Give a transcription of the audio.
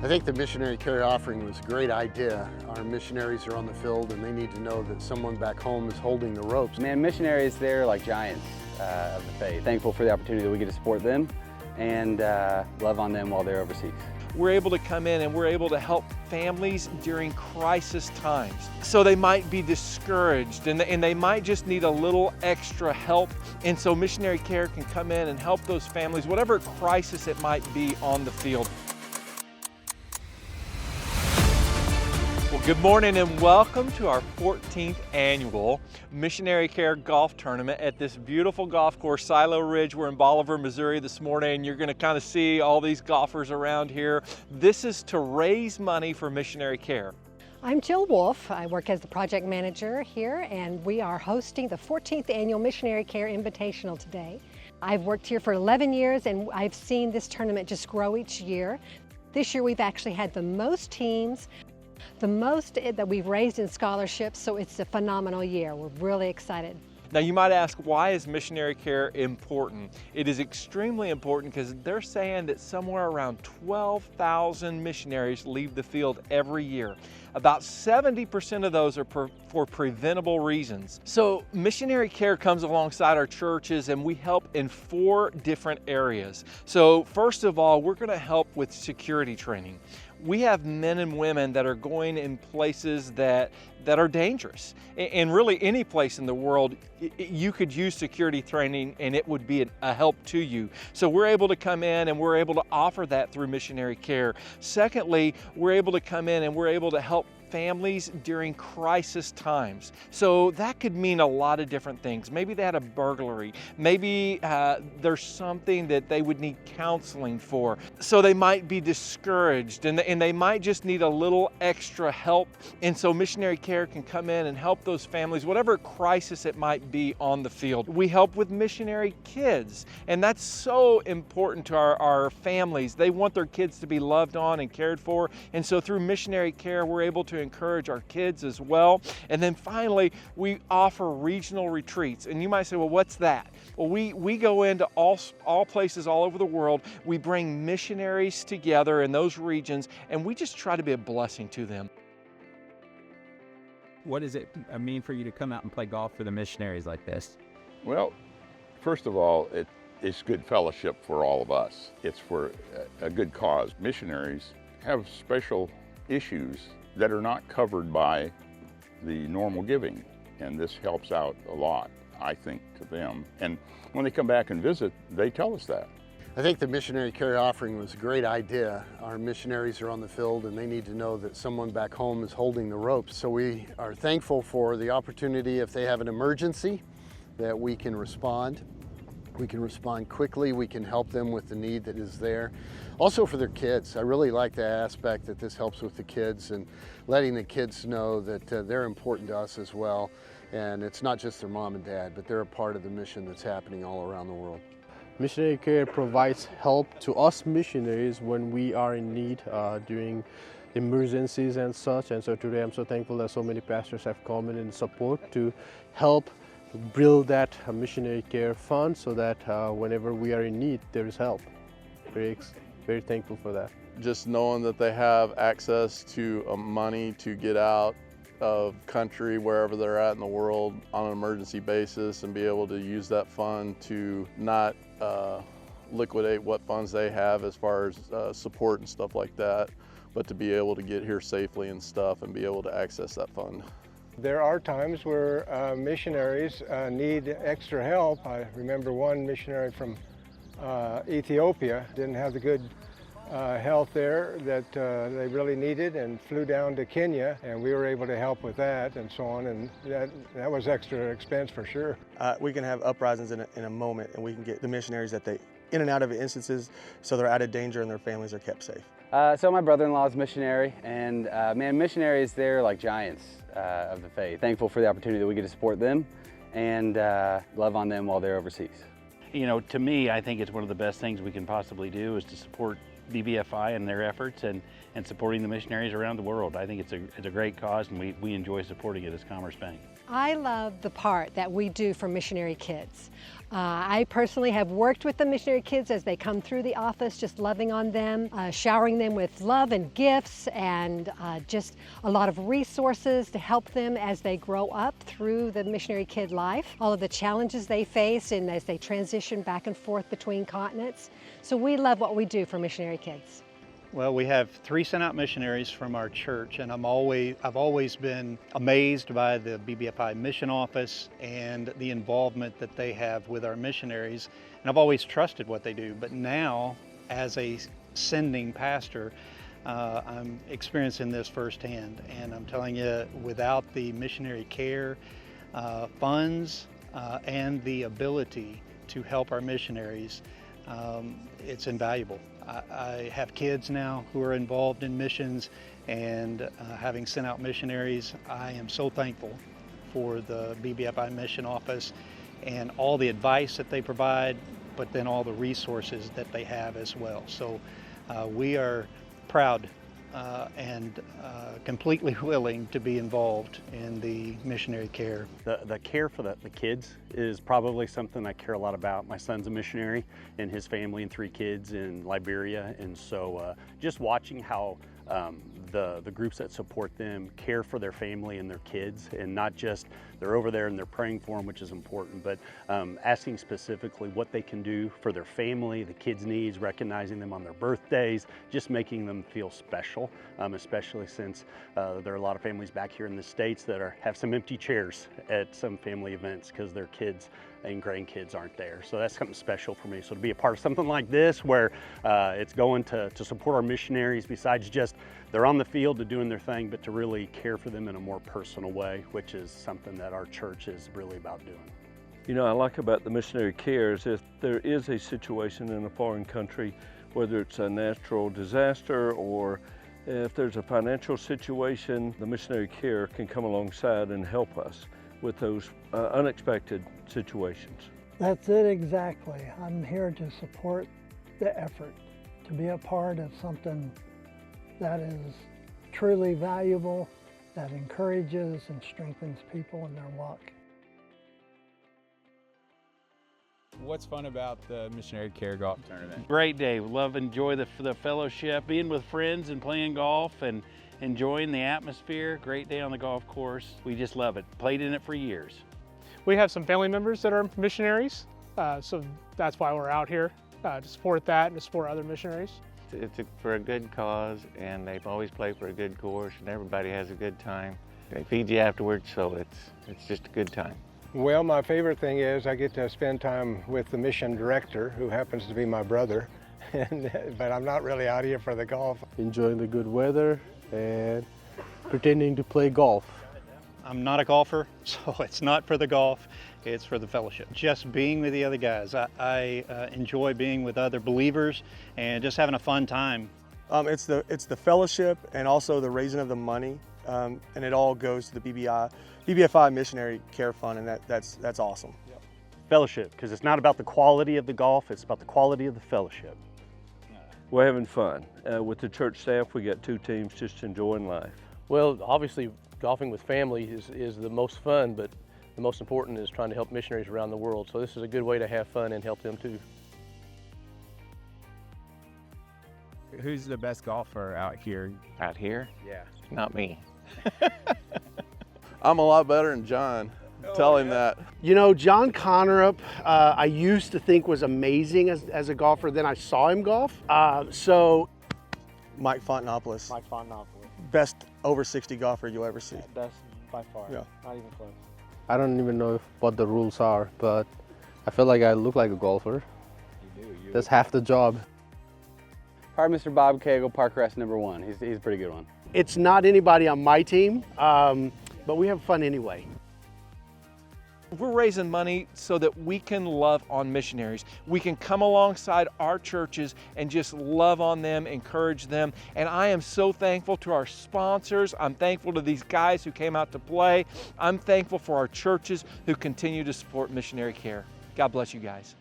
I think the missionary care offering was a great idea. Our missionaries are on the field and they need to know that someone back home is holding the ropes. Man, missionaries, they're like giants of the faith. Thankful for the opportunity that we get to support them and love on them while they're overseas. We're able to come in and we're able to help families during crisis times. So they might be discouraged and they might just need a little extra help. And so missionary care can come in and help those families, whatever crisis it might be on the field. Well, good morning and welcome to our 14th annual Missionary Care Golf Tournament at this beautiful golf course, Silo Ridge. We're in Bolivar, Missouri this morning. You're going to kind of see all these golfers around here. This is to raise money for missionary care. I'm Jill Wolf. I work as the project manager here, and we are hosting the 14th annual Missionary Care Invitational today. I've worked here for 11 years and I've seen this tournament just grow each year. This year we've actually had the most teams, the most that we've raised in scholarships, so it's a phenomenal year. We're really excited. Now you might ask, why is missionary care important? It is extremely important because they're saying that somewhere around 12,000 missionaries leave the field every year. About 70% of those are for preventable reasons. So missionary care comes alongside our churches and we help in 4 different areas. So first of all, we're going to help with security training. We have men and women that are going in places that are dangerous. And really any place in the world, you could use security training and it would be a help to you. So we're able to come in and we're able to offer that through missionary care. Secondly, we're able to come in and we're able to help families during crisis times. So that could mean a lot of different things. Maybe they had a burglary. Maybe there's something that they would need counseling for. So they might be discouraged and they might just need a little extra help. And so missionary care can come in and help those families, whatever crisis it might be on the field. We help with missionary kids, and that's so important to our families. They want their kids to be loved on and cared for. And so through missionary care, we're able to encourage our kids as well. And then finally, we offer regional retreats. And you might say, well, what's that? Well, we go into all places all over the world. We bring missionaries together in those regions, and we just try to be a blessing to them. What does it mean for you to come out and play golf for the missionaries like this? Well, first of all, it's good fellowship for all of us. It's for a good cause. Missionaries have special issues that are not covered by the normal giving, and this helps out a lot, I think, to them. And when they come back and visit, they tell us that. I think the missionary care offering was a great idea. Our missionaries are on the field and they need to know that someone back home is holding the ropes. So we are thankful for the opportunity, if they have an emergency, that we can respond. We can respond quickly, we can help them with the need that is there. Also for their kids, I really like the aspect that this helps with the kids and letting the kids know that they're important to us as well. And it's not just their mom and dad, but they're a part of the mission that's happening all around the world. Missionary care provides help to us missionaries when we are in need during emergencies and such. And so today I'm so thankful that so many pastors have come in support to help build that missionary care fund so that whenever we are in need, there is help. Very thankful for that. Just knowing that they have access to money to get out of country, wherever they're at in the world, on an emergency basis, and be able to use that fund to not liquidate what funds they have as far as support and stuff like that, but to be able to get here safely and stuff and be able to access that fund. There are times where missionaries need extra help. I remember one missionary from Ethiopia didn't have the good health there that they really needed and flew down to Kenya, and we were able to help with that and so on, and that was extra expense for sure. We can have uprisings in a moment, and we can get the missionaries that they in and out of instances so they're out of danger and their families are kept safe. So my brother-in-law is missionary, and man, missionaries, they're like giants of the faith. Thankful for the opportunity that we get to support them and love on them while they're overseas. You know, to me, I think it's one of the best things we can possibly do is to support BBFI and their efforts and supporting the missionaries around the world. I think it's a great cause, and we enjoy supporting it as Commerce Bank. I love the part that we do for missionary kids. I personally have worked with the missionary kids as they come through the office, just loving on them, showering them with love and gifts, and just a lot of resources to help them as they grow up through the missionary kid life, all of the challenges they face and as they transition back and forth between continents. So we love what we do for missionary kids. Well, we have 3 sent out missionaries from our church, and I've always been amazed by the BBFI mission office and the involvement that they have with our missionaries, and I've always trusted what they do. But now, as a sending pastor, I'm experiencing this firsthand, and I'm telling you, without the missionary care funds and the ability to help our missionaries, it's invaluable. I have kids now who are involved in missions, and having sent out missionaries, I am so thankful for the BBFI mission office and all the advice that they provide, but then all the resources that they have as well. So we are proud and completely willing to be involved in the missionary care. The care for the kids is probably something I care a lot about. My son's a missionary, and his family and 3 kids in Liberia, and so just watching how the groups that support them care for their family and their kids, and not just they're over there and they're praying for them, which is important, but asking specifically what they can do for their family, the kids' needs, recognizing them on their birthdays, just making them feel special, especially since there are a lot of families back here in the States that have some empty chairs at some family events because their kids and grandkids aren't there. So that's something special for me. So to be a part of something like this where it's going to support our missionaries, besides just they're on the field to doing their thing, but to really care for them in a more personal way, which is something that our church is really about doing. You know, I like about the missionary care is if there is a situation in a foreign country, whether it's a natural disaster or if there's a financial situation, the missionary care can come alongside and help us with those unexpected situations. That's it exactly. I'm here to support the effort, to be a part of something that is truly valuable, that encourages and strengthens people in their walk. What's fun about the Missionary Care Golf Tournament? Great day. Enjoy the fellowship, being with friends and playing golf and enjoying the atmosphere. Great day on the golf course. We just love it. Played in it for years. We have some family members that are missionaries, so that's why we're out here, to support that and to support other missionaries. It's for a good cause, and they've always played for a good course, and everybody has a good time. They feed you afterwards, so it's just a good time. Well, my favorite thing is I get to spend time with the mission director, who happens to be my brother, but I'm not really out here for the golf. Enjoying the good weather and pretending to play golf. I'm not a golfer, so it's not for the golf, it's for the fellowship. Just being with the other guys. I enjoy being with other believers and just having a fun time. It's the fellowship and also the raising of the money, and it all goes to the BBFI Missionary Care Fund, and that's awesome. Yep. Fellowship, because it's not about the quality of the golf, it's about the quality of the fellowship. We're having fun. With the church staff, we got 2 teams just enjoying life. Well, obviously golfing with family is the most fun, but the most important is trying to help missionaries around the world. So this is a good way to have fun and help them too. Who's the best golfer out here? Out here? Yeah. Not me. I'm a lot better than John. Tell him that. You know, John Connerup, I used to think was amazing as a golfer. Then I saw him golf. Mike Fontenopoulos. Mike Fontenopoulos. Best over 60 golfer you'll ever see. Best by far. Yeah. Not even close. I don't even know what the rules are, but I feel like I look like a golfer. You do. That's half the job. All right, Mr. Bob Cagle, park rest number 1. He's a pretty good one. It's not anybody on my team, but we have fun anyway. We're raising money so that we can love on missionaries. We can come alongside our churches and just love on them, encourage them. And I am so thankful to our sponsors. I'm thankful to these guys who came out to play. I'm thankful for our churches who continue to support missionary care. God bless you guys.